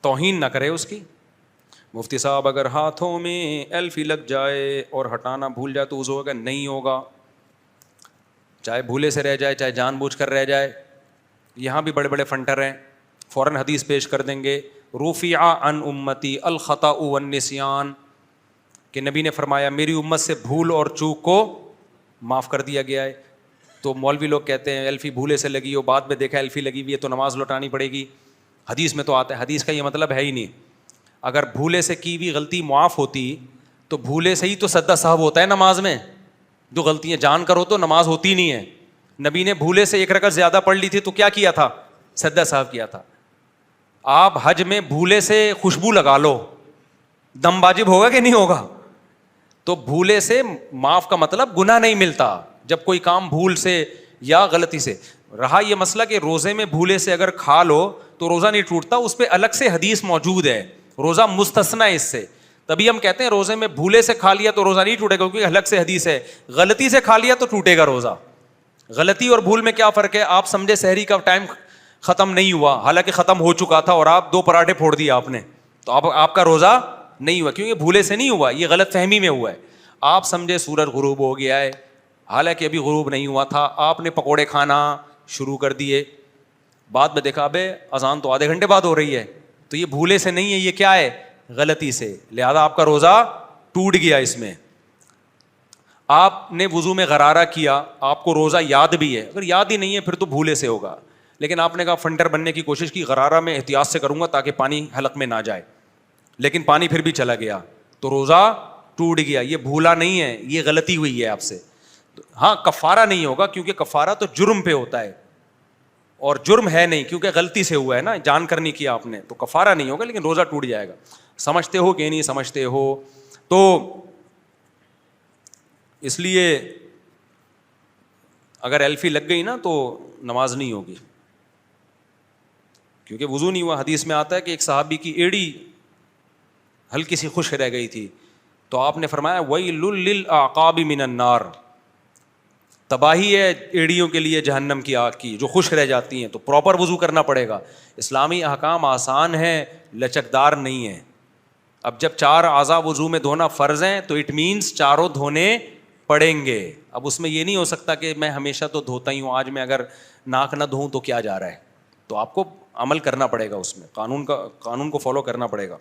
توہین نہ کرے اس کی. مفتی صاحب اگر ہاتھوں میں ایلفی لگ جائے اور ہٹانا بھول جائے تو وضو ہوگا؟ نہیں ہوگا, چاہے بھولے سے رہ جائے چاہے جان بوجھ کر رہ جائے. یہاں بھی بڑے بڑے فنٹر ہیں, فوراً حدیث پیش کر دیں گے, رفع عن امتی الخطأ والنسیان, کہ نبی نے فرمایا میری امت سے بھول اور چوک کو معاف کر دیا گیا ہے. تو مولوی لوگ کہتے ہیں ایلفی بھولے سے لگی ہو, بعد میں دیکھا ایلفی لگی ہوئی ہے تو نماز لوٹانی پڑے گی. حدیث میں تو آتا ہے, حدیث کا یہ مطلب ہے ہی نہیں. اگر بھولے سے کی بھی غلطی معاف ہوتی تو بھولے سے ہی تو سجدہ سہو ہوتا ہے نماز میں. جو غلطیاں جان کر ہو تو نماز ہوتی نہیں ہے. نبی نے بھولے سے ایک رکعت زیادہ پڑھ لی تھی تو کیا کیا تھا؟ سجدہ سہو کیا تھا. آپ حج میں بھولے سے خوشبو لگا لو, دم واجب ہوگا کہ نہیں ہوگا؟ تو بھولے سے معاف کا مطلب گناہ نہیں ملتا. جب کوئی کام بھول سے یا غلطی سے رہا. یہ مسئلہ کہ روزے میں بھولے سے اگر کھا لو تو روزہ نہیں ٹوٹتا, اس پہ الگ سے حدیث موجود ہے, روزہ مستثنا ہے اس سے. تبھی ہم کہتے ہیں روزے میں بھولے سے کھا لیا تو روزہ نہیں ٹوٹے گا, کیونکہ الگ سے حدیث ہے. غلطی سے کھا لیا تو ٹوٹے گا روزہ. غلطی اور بھول میں کیا فرق ہے؟ آپ سمجھے سحری کا ٹائم ختم نہیں ہوا, حالانکہ ختم ہو چکا تھا, اور آپ 2 پراٹھے پھوڑ دیے آپ نے, تو آپ کا روزہ نہیں ہوا, کیونکہ بھولے سے نہیں ہوا, یہ غلط فہمی میں ہوا ہے. آپ سمجھے سورج غروب ہو گیا ہے, حالانکہ ابھی غروب نہیں ہوا تھا, آپ نے پکوڑے کھانا شروع کر دیے, بعد میں دیکھا ابے اذان تو آدھے گھنٹے بعد ہو رہی ہے. تو یہ بھولے سے نہیں ہے, یہ کیا ہے؟ غلطی سے. لہذا آپ کا روزہ ٹوٹ گیا. اس میں آپ نے وضو میں غرارہ کیا, آپ کو روزہ یاد بھی ہے, اگر یاد ہی نہیں ہے پھر تو بھولے سے ہوگا. لیکن آپ نے کہا فنٹر بننے کی کوشش کی, غرارہ میں احتیاط سے کروں گا تاکہ پانی حلق میں نہ جائے, لیکن پانی پھر بھی چلا گیا تو روزہ ٹوٹ گیا. یہ بھولا نہیں ہے, یہ غلطی ہوئی ہے آپ سے. ہاں کفارہ نہیں ہوگا, کیونکہ کفارہ تو جرم پہ ہوتا ہے, اور جرم ہے نہیں کیونکہ غلطی سے ہوا ہے نا, جان کر نہیں کیا آپ نے, تو کفارہ نہیں ہوگا, لیکن روزہ ٹوٹ جائے گا. سمجھتے ہو کہ نہیں سمجھتے ہو؟ تو اس لیے اگر ایلفی لگ گئی نا تو نماز نہیں ہوگی, کیونکہ وضو نہیں ہوا. حدیث میں آتا ہے کہ ایک صحابی کی ایڑی ہلکی سی خشک رہ گئی تھی, تو آپ نے فرمایا ویل للأعقاب من النار, تباہی ہے ایڑیوں کے لیے جہنم کی آگ کی جو خشک رہ جاتی ہیں. تو پراپر وضو کرنا پڑے گا. اسلامی احکام آسان ہیں, لچکدار نہیں ہیں. اب جب 4 اعضاء وضو میں دھونا فرض ہیں تو اٹ مینس چاروں دھونے پڑیں گے. اب اس میں یہ نہیں ہو سکتا کہ میں ہمیشہ تو دھوتا ہی ہوں, آج میں اگر ناک نہ دھوؤں تو کیا جا رہا ہے. تو آپ کو عمل کرنا پڑے گا, اس میں قانون کو فالو کرنا پڑے گا.